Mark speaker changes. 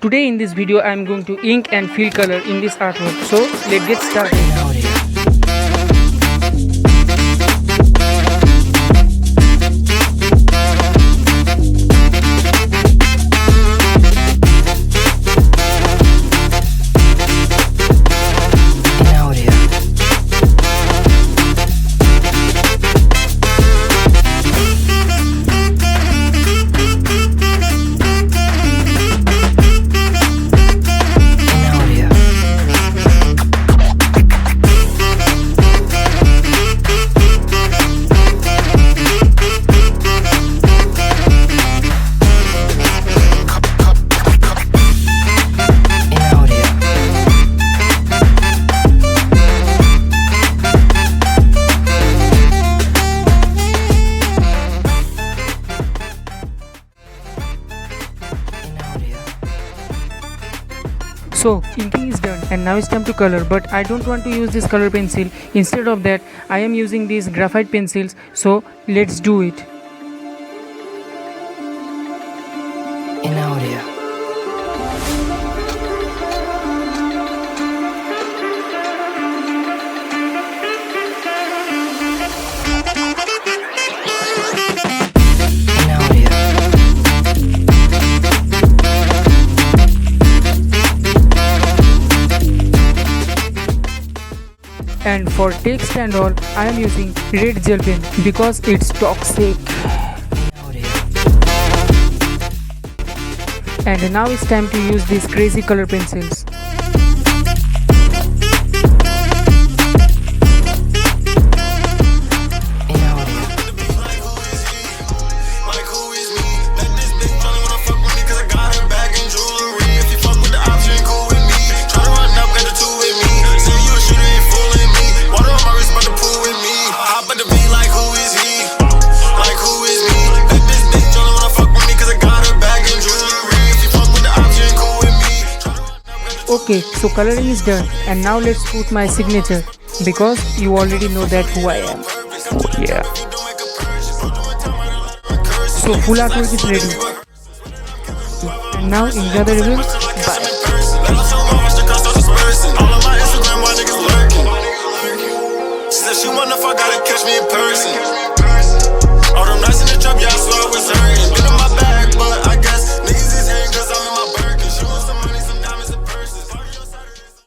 Speaker 1: Today in this video I am going to ink and fill color in this artwork. So let's get started. So inking is done and now it's time to color, but I don't want to use this color pencil. Instead of that I am using these graphite pencils, so let's do it. And for text and all, I am using red gel pen because it's toxic. And now it's time to use these crazy color pencils. Okay, so coloring is done and now let's put my signature because you already know that who I am. Yeah. So full artwork is ready. And now enjoy the results. Bye.
Speaker 2: She wanna fuck, gotta catch me in person. All them nights in the trap, yeah, I swear I was hurting. Been in my back.